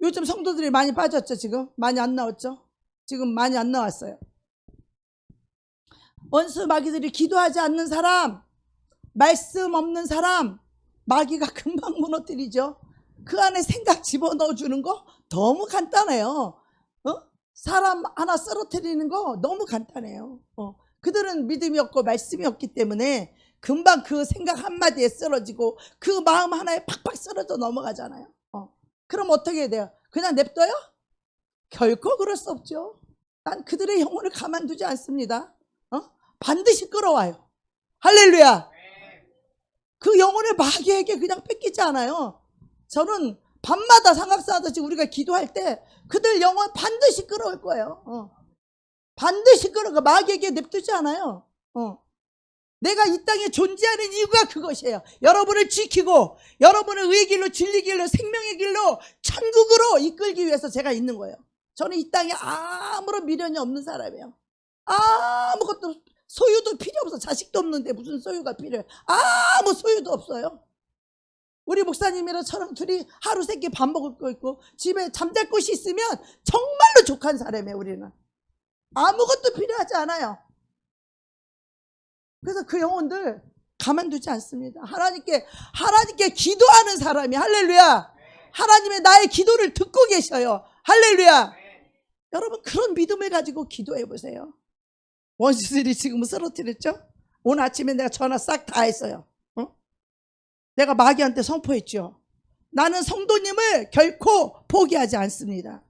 요즘 성도들이 많이 빠졌죠. 지금 많이 안 나왔죠. 지금 많이 안 나왔어요. 원수 마귀들이 기도하지 않는 사람, 말씀 없는 사람, 마귀가 금방 무너뜨리죠. 그 안에 생각 집어넣어 주는 거 너무 간단해요. 사람 하나 쓰러뜨리는 거 너무 간단해요. 그들은 믿음이 없고 말씀이 없기 때문에 금방 그 생각 한마디에 쓰러지고 그 마음 하나에 팍팍 쓰러져 넘어가잖아요. 그럼 어떻게 해야 돼요? 그냥 냅둬요? 결코 그럴 수 없죠. 난 그들의 영혼을 가만두지 않습니다. 반드시 끌어와요. 할렐루야. 그 영혼을 마귀에게 그냥 뺏기지 않아요. 저는 밤마다 삼각사하듯이 우리가 기도할 때 그들 영혼 반드시 끌어올 거예요. 반드시 끌어가, 마귀에게 냅두지 않아요. 내가 이 땅에 존재하는 이유가 그것이에요. 여러분을 지키고 여러분을 의의 길로, 진리 길로, 생명의 길로, 천국으로 이끌기 위해서 제가 있는 거예요. 저는 이 땅에 아무런 미련이 없는 사람이에요. 아무것도, 소유도 필요 없어. 자식도 없는데 무슨 소유가 필요해. 아무 소유도 없어요. 우리 목사님이랑 저랑 둘이 하루 세 끼 밥 먹을 거 있고 집에 잠잘 곳이 있으면 정말로 족한 사람이에요. 우리는 아무것도 필요하지 않아요. 그래서 그 영혼들 가만두지 않습니다. 하나님께 기도하는 사람이, 할렐루야, 하나님의 나의 기도를 듣고 계셔요. 할렐루야. 여러분 그런 믿음을 가지고 기도해 보세요. 원수들이 지금 쓰러뜨렸죠? 오늘 아침에 내가 전화 싹 다 했어요. 내가 마귀한테 선포했죠. 나는 성도님을 결코 포기하지 않습니다.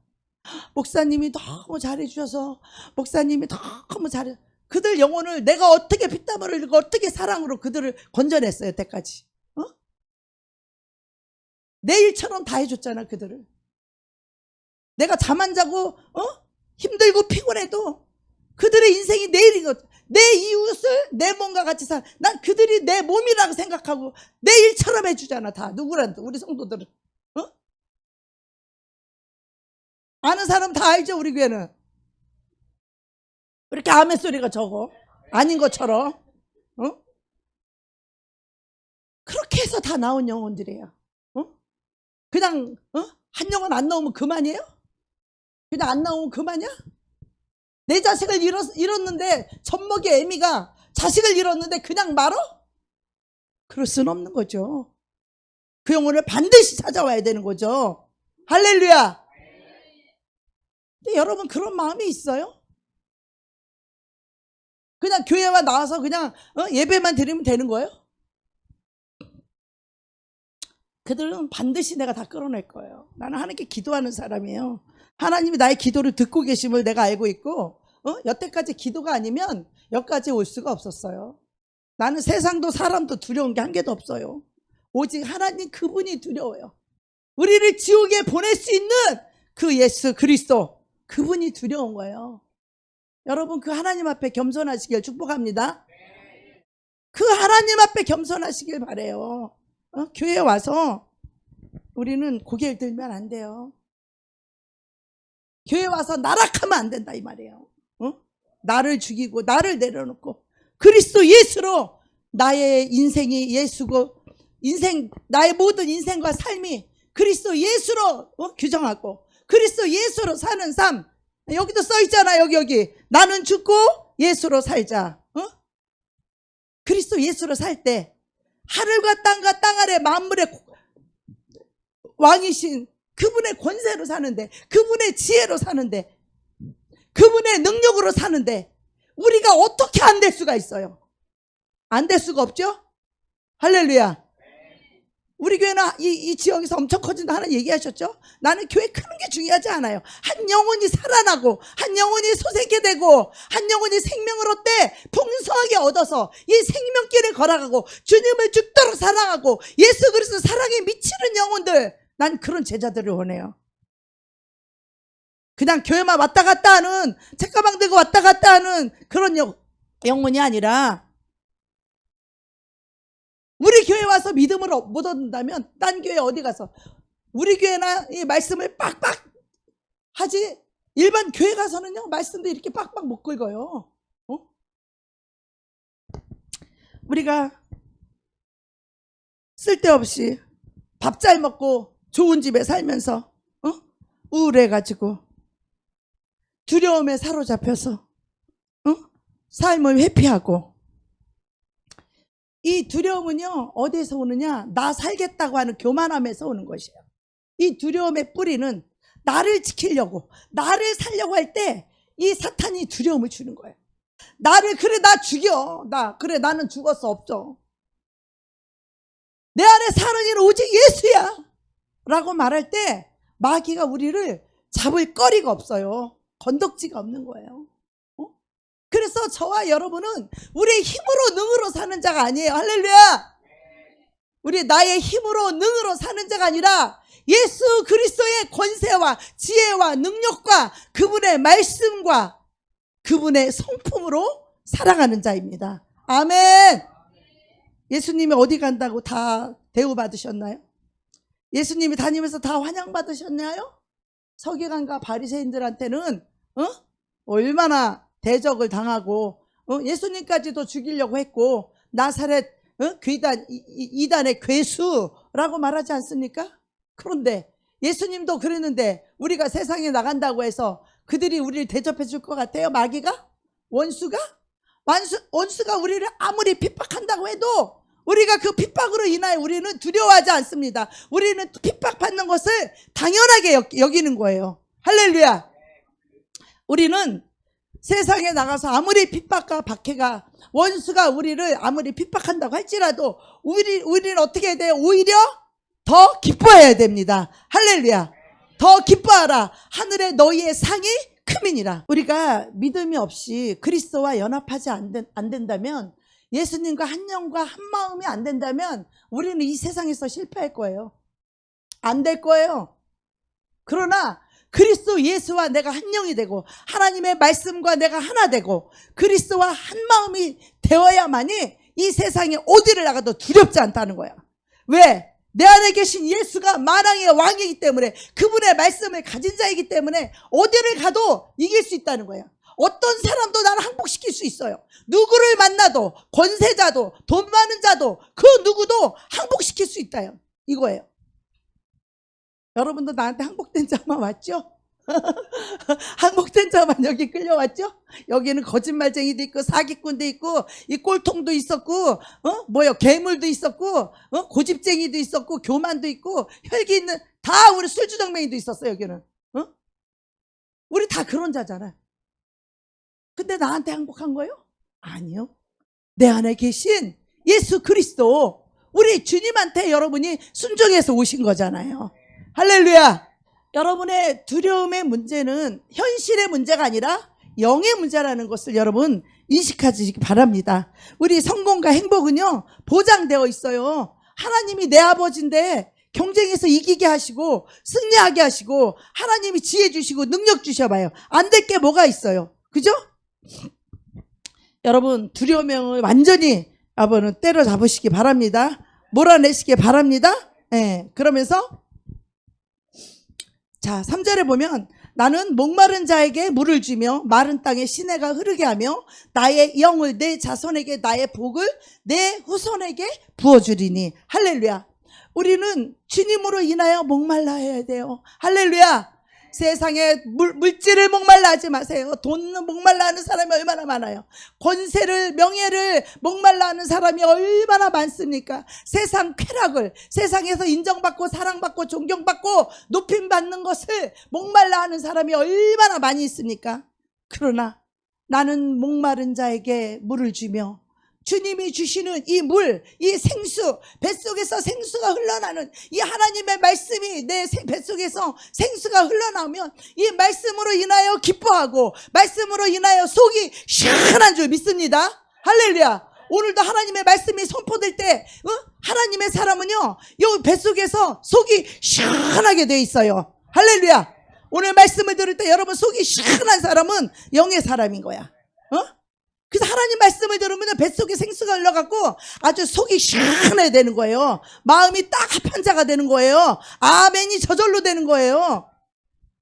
목사님이 너무 잘해주셔서, 목사님이 너무 잘해. 그들 영혼을 내가 어떻게 피땀을 흘리고 어떻게 사랑으로 그들을 건져냈어요, 때까지. 내 일처럼 다 해줬잖아, 그들을. 내가 잠 안 자고 힘들고 피곤해도 그들의 인생이 내일이거든. 내 이웃을 내 몸과 같이 난 그들이 내 몸이라고 생각하고 내 일처럼 해주잖아, 다. 누구라도, 우리 성도들은. 아는 사람 다 알죠, 우리 교회는. 왜 이렇게 아멘 소리가 적어? 아닌 것처럼. 그렇게 해서 다 나온 영혼들이에요. 그냥 한 영혼 안 나오면 그만이에요? 그냥 안 나오면 그만이야? 내 자식을 잃었는데, 젖먹이 애미가 자식을 잃었는데 그냥 말어? 그럴 수는 없는 거죠. 그 영혼을 반드시 찾아와야 되는 거죠. 할렐루야. 근데 여러분, 그런 마음이 있어요? 그냥 교회만 나와서 그냥 예배만 드리면 되는 거예요? 그들은 반드시 내가 다 끌어낼 거예요. 나는 하나님께 기도하는 사람이에요. 하나님이 나의 기도를 듣고 계심을 내가 알고 있고, 여태까지 기도가 아니면 여기까지 올 수가 없었어요. 나는 세상도 사람도 두려운 게 한 개도 없어요. 오직 하나님 그분이 두려워요. 우리를 지옥에 보낼 수 있는 그 예수 그리스도, 그분이 두려운 거예요. 여러분, 그 하나님 앞에 겸손하시길 축복합니다. 그 하나님 앞에 겸손하시길 바래요. 교회에 와서 우리는 고개를 들면 안 돼요. 교회 와서 나락하면 안 된다, 이 말이에요. 나를 죽이고 나를 내려놓고 그리스도 예수로 나의 인생이 예수고, 나의 모든 인생과 삶이 그리스도 예수로 규정하고 그리스도 예수로 사는 삶. 여기도 써 있잖아, 여기. 나는 죽고 예수로 살자. 그리스도 예수로 살 때 하늘과 땅과 땅 아래 만물의 왕이신 그분의 권세로 사는데, 그분의 지혜로 사는데, 그분의 능력으로 사는데 우리가 어떻게 안 될 수가 있어요? 안 될 수가 없죠? 할렐루야. 우리 교회는 이 지역에서 엄청 커진다 하는 얘기하셨죠? 나는 교회 크는 게 중요하지 않아요. 한 영혼이 살아나고, 한 영혼이 소생케 되고, 한 영혼이 생명을 얻되 풍성하게 얻어서 이 생명길을 걸어가고 주님을 죽도록 사랑하고 예수 그리스도 사랑에 미치는 영혼들, 난 그런 제자들을 원해요. 그냥 교회만 왔다 갔다 하는, 책가방 들고 왔다 갔다 하는 그런 영혼이 아니라, 우리 교회 와서 믿음을 못 얻는다면 딴 교회 어디 가서 우리 교회나 이 말씀을 빡빡 하지, 일반 교회 가서는요 말씀도 이렇게 빡빡 못 긁어요. 우리가 쓸데없이 밥 잘 먹고 좋은 집에 살면서 우울해가지고 두려움에 사로잡혀서 삶을 회피하고, 이 두려움은요 어디에서 오느냐? 나 살겠다고 하는 교만함에서 오는 것이에요. 이 두려움의 뿌리는 나를 지키려고, 나를 살려고 할 때 이 사탄이 두려움을 주는 거예요. 그래 나 죽여, 그래 나는 죽었어, 없죠. 내 안에 사는 이는 오직 예수야 라고 말할 때 마귀가 우리를 잡을 거리가 없어요. 건덕지가 없는 거예요. 그래서 저와 여러분은 우리의 힘으로 능으로 사는 자가 아니에요. 할렐루야. 우리 나의 힘으로 능으로 사는 자가 아니라 예수 그리스도의 권세와 지혜와 능력과 그분의 말씀과 그분의 성품으로 살아가는 자입니다. 아멘. 예수님이 어디 간다고 다 대우받으셨나요? 예수님이 다니면서 다 환영받으셨나요? 서기관과 바리새인들한테는 얼마나 대적을 당하고 예수님까지도 죽이려고 했고, 나사렛 이단의 괴수라고 말하지 않습니까? 그런데 예수님도 그랬는데 우리가 세상에 나간다고 해서 그들이 우리를 대접해 줄 것 같아요? 마귀가? 원수가 우리를 아무리 핍박한다고 해도 우리가 그 핍박으로 인하여 우리는 두려워하지 않습니다. 우리는 핍박받는 것을 당연하게 여기는 거예요. 할렐루야. 우리는 세상에 나가서 아무리 핍박과 박해가, 원수가 우리를 아무리 핍박한다고 할지라도 우리는 어떻게 해야 돼요? 오히려 더 기뻐해야 됩니다. 할렐루야. 더 기뻐하라. 하늘에 너희의 상이 크민이라. 우리가 믿음이 없이 그리스도와 연합하지 안 된다면, 예수님과 한 영과 한 마음이 안 된다면 우리는 이 세상에서 실패할 거예요. 안 될 거예요. 그러나 그리스도 예수와 내가 한 영이 되고 하나님의 말씀과 내가 하나 되고 그리스도와 한 마음이 되어야만이 이 세상에 어디를 나가도 두렵지 않다는 거야. 왜? 내 안에 계신 예수가 만왕의 왕이기 때문에, 그분의 말씀을 가진 자이기 때문에 어디를 가도 이길 수 있다는 거야. 어떤 사람도 나를 항복시킬 수 있어요. 누구를 만나도, 권세자도, 돈 많은 자도, 그 누구도 항복시킬 수 있다요. 이거예요. 여러분도 나한테 항복된 자만 왔죠? 항복된 자만 여기 끌려왔죠? 여기는 거짓말쟁이도 있고 사기꾼도 있고 이 꼴통도 있었고 괴물도 있었고 고집쟁이도 있었고 교만도 있고 혈기 있는, 다 우리 술주정뱅이도 있었어요. 여기는 우리 다 그런 자잖아. 근데 나한테 항복한 거예요? 아니요. 내 안에 계신 예수 그리스도, 우리 주님한테 여러분이 순종해서 오신 거잖아요. 할렐루야. 여러분의 두려움의 문제는 현실의 문제가 아니라 영의 문제라는 것을 여러분 인식하시기 바랍니다. 우리 성공과 행복은요 보장되어 있어요. 하나님이 내 아버지인데 경쟁에서 이기게 하시고 승리하게 하시고 하나님이 지혜 주시고 능력 주셔봐요. 안 될 게 뭐가 있어요. 그죠? 여러분 두려움을 완전히 여러분은 때려잡으시기 바랍니다. 몰아내시기 바랍니다. 네, 그러면서 자 3절에 보면 나는 목마른 자에게 물을 주며 마른 땅에 시내가 흐르게 하며 나의 영을 내 자손에게 나의 복을 내 후손에게 부어주리니. 할렐루야. 우리는 주님으로 인하여 목말라야 돼요. 할렐루야. 세상에 물질을 목말라 하지 마세요. 돈은 목말라 하는 사람이 얼마나 많아요. 권세를, 명예를 목말라 하는 사람이 얼마나 많습니까? 세상 쾌락을, 세상에서 인정받고 사랑받고 존경받고 높임받는 것을 목말라 하는 사람이 얼마나 많이 있습니까? 그러나 나는 목마른 자에게 물을 주며 주님이 주시는 이 물, 이 생수, 뱃속에서 생수가 흘러나는 이 하나님의 말씀이 내 뱃속에서 생수가 흘러나오면 이 말씀으로 인하여 기뻐하고 말씀으로 인하여 속이 시원한 줄 믿습니다. 할렐루야. 오늘도 하나님의 말씀이 선포될 때 하나님의 사람은요 이 뱃속에서 속이 시원하게 돼 있어요. 할렐루야. 오늘 말씀을 들을 때 여러분 속이 시원한 사람은 영의 사람인 거야. 그래서 하나님 말씀을 들으면 뱃속에 생수가 흘러갖고 아주 속이 시원해 되는 거예요. 마음이 딱 합한 자가 되는 거예요. 아멘이 저절로 되는 거예요.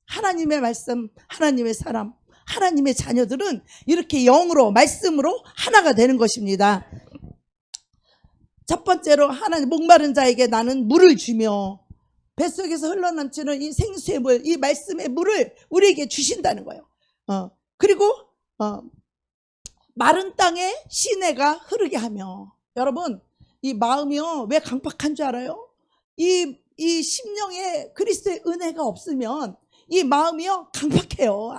하나님의 말씀, 하나님의 사람, 하나님의 자녀들은 이렇게 영으로, 말씀으로 하나가 되는 것입니다. 첫 번째로 하나님, 목마른 자에게 나는 물을 주며 뱃속에서 흘러넘치는 이 생수의 물, 이 말씀의 물을 우리에게 주신다는 거예요. 그리고 마른 땅에 시내가 흐르게 하며. 여러분 이 마음이요 왜 강팍한 줄 알아요? 이 심령에 그리스도의 은혜가 없으면 이 마음이요 강팍해요.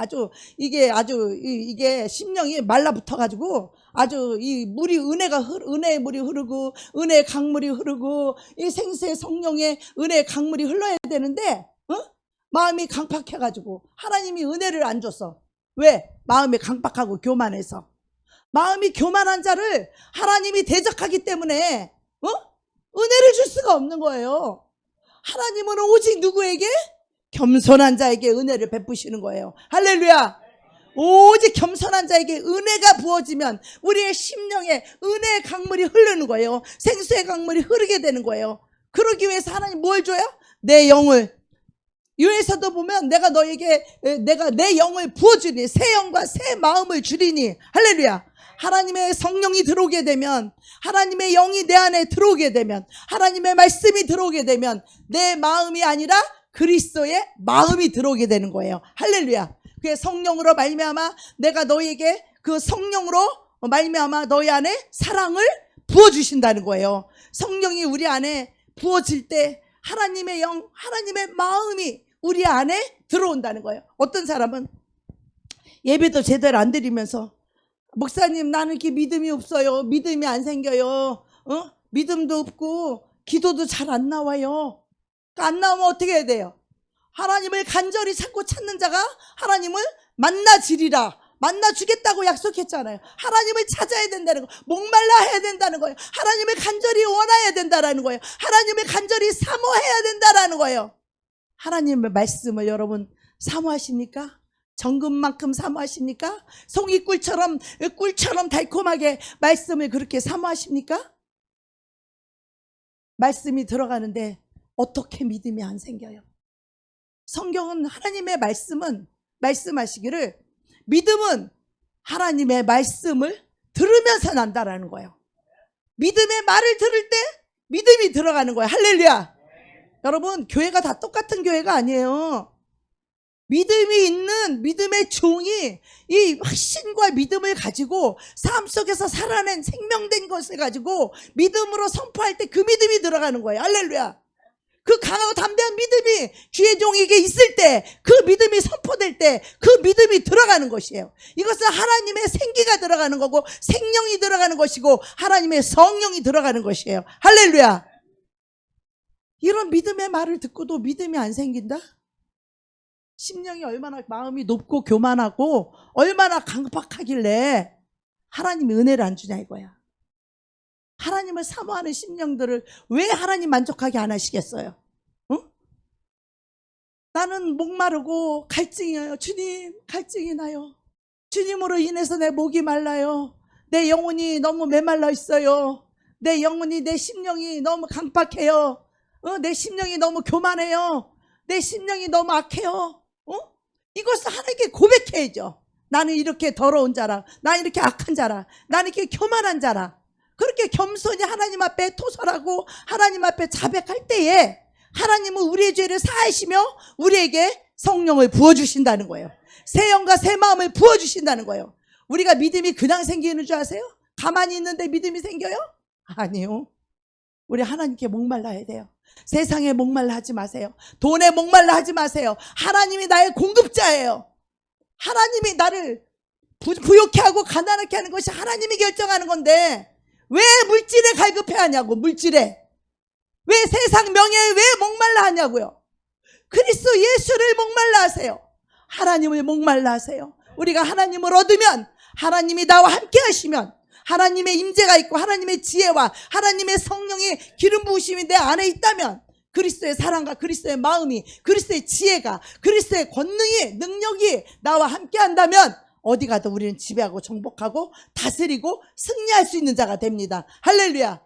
이게 심령이 말라붙어 가지고 아주 이 물이 은혜의 물이 흐르고 은혜의 강물이 흐르고 이 생수의 성령의 은혜의 강물이 흘러야 되는데 마음이 강팍해 가지고 하나님이 은혜를 안 줬어. 왜? 마음이 강팍하고 교만해서. 마음이 교만한 자를 하나님이 대적하기 때문에 은혜를 줄 수가 없는 거예요. 하나님은 오직 누구에게? 겸손한 자에게 은혜를 베푸시는 거예요. 할렐루야. 오직 겸손한 자에게 은혜가 부어지면 우리의 심령에 은혜의 강물이 흐르는 거예요. 생수의 강물이 흐르게 되는 거예요. 그러기 위해서 하나님 뭘 줘요? 내 영을. 유에서도 보면 내가 내 영을 부어주니 새 영과 새 마음을 주리니. 할렐루야. 하나님의 성령이 들어오게 되면, 하나님의 영이 내 안에 들어오게 되면, 하나님의 말씀이 들어오게 되면 내 마음이 아니라 그리스도의 마음이 들어오게 되는 거예요. 할렐루야. 그게 성령으로 말미암아 내가 너희에게 그 성령으로 말미암아 너희 안에 사랑을 부어주신다는 거예요. 성령이 우리 안에 부어질 때 하나님의 영, 하나님의 마음이 우리 안에 들어온다는 거예요. 어떤 사람은 예배도 제대로 안 드리면서 목사님 나는 이렇게 믿음이 없어요. 믿음이 안 생겨요. 믿음도 없고 기도도 잘 안 나와요. 안 나오면 어떻게 해야 돼요? 하나님을 간절히 찾고 찾는 자가 하나님을 만나지리라. 만나주겠다고 약속했잖아요. 하나님을 찾아야 된다는 거, 목말라 해야 된다는 거예요. 하나님을 간절히 원해야 된다는 거예요. 하나님을 간절히 사모해야 된다는 거예요. 하나님의 말씀을 여러분 사모하십니까? 정금만큼 사모하십니까? 송이꿀처럼 꿀처럼 달콤하게 말씀을 그렇게 사모하십니까? 말씀이 들어가는데 어떻게 믿음이 안 생겨요? 성경은 하나님의 말씀은 말씀하시기를 믿음은 하나님의 말씀을 들으면서 난다라는 거예요. 믿음의 말을 들을 때 믿음이 들어가는 거예요. 할렐루야. 여러분, 교회가 다 똑같은 교회가 아니에요. 믿음이 있는 믿음의 종이 이 확신과 믿음을 가지고 삶 속에서 살아낸 생명된 것을 가지고 믿음으로 선포할 때 그 믿음이 들어가는 거예요. 할렐루야. 그 강하고 담대한 믿음이 주의 종에게 있을 때, 그 믿음이 선포될 때 그 믿음이 들어가는 것이에요. 이것은 하나님의 생기가 들어가는 거고 생명이 들어가는 것이고 하나님의 성령이 들어가는 것이에요. 할렐루야. 이런 믿음의 말을 듣고도 믿음이 안 생긴다? 심령이 얼마나 마음이 높고 교만하고 얼마나 강박하길래 하나님이 은혜를 안 주냐 이거야. 하나님을 사모하는 심령들을 왜 하나님 만족하게 안 하시겠어요? 응? 나는 목마르고 갈증이에요. 주님, 갈증이 나요. 주님으로 인해서 내 목이 말라요. 내 영혼이 너무 메말라 있어요. 내 영혼이, 내 심령이 너무 강박해요. 내 심령이 너무 교만해요. 내 심령이 너무 악해요. 이것을 하나님께 고백해야죠. 나는 이렇게 더러운 자라, 나는 이렇게 악한 자라, 나는 이렇게 교만한 자라. 그렇게 겸손히 하나님 앞에 토설하고 하나님 앞에 자백할 때에 하나님은 우리의 죄를 사하시며 우리에게 성령을 부어주신다는 거예요. 새 영과 새 마음을 부어주신다는 거예요. 우리가 믿음이 그냥 생기는 줄 아세요? 가만히 있는데 믿음이 생겨요? 아니요. 우리 하나님께 목말라야 돼요. 세상에 목말라 하지 마세요. 돈에 목말라 하지 마세요. 하나님이 나의 공급자예요. 하나님이 나를 부욕해 하고 가난하게 하는 것이 하나님이 결정하는 건데 왜 물질에 갈급해 하냐고. 물질에 왜 세상 명예에 왜 목말라 하냐고요. 그리스도 예수를 목말라 하세요. 하나님을 목말라 하세요. 우리가 하나님을 얻으면, 하나님이 나와 함께 하시면, 하나님의 임재가 있고 하나님의 지혜와 하나님의 성령의 기름 부으심이 내 안에 있다면 그리스도의 사랑과 그리스도의 마음이, 그리스도의 지혜가, 그리스도의 권능이, 능력이 나와 함께 한다면 어디 가도 우리는 지배하고 정복하고 다스리고 승리할 수 있는 자가 됩니다. 할렐루야.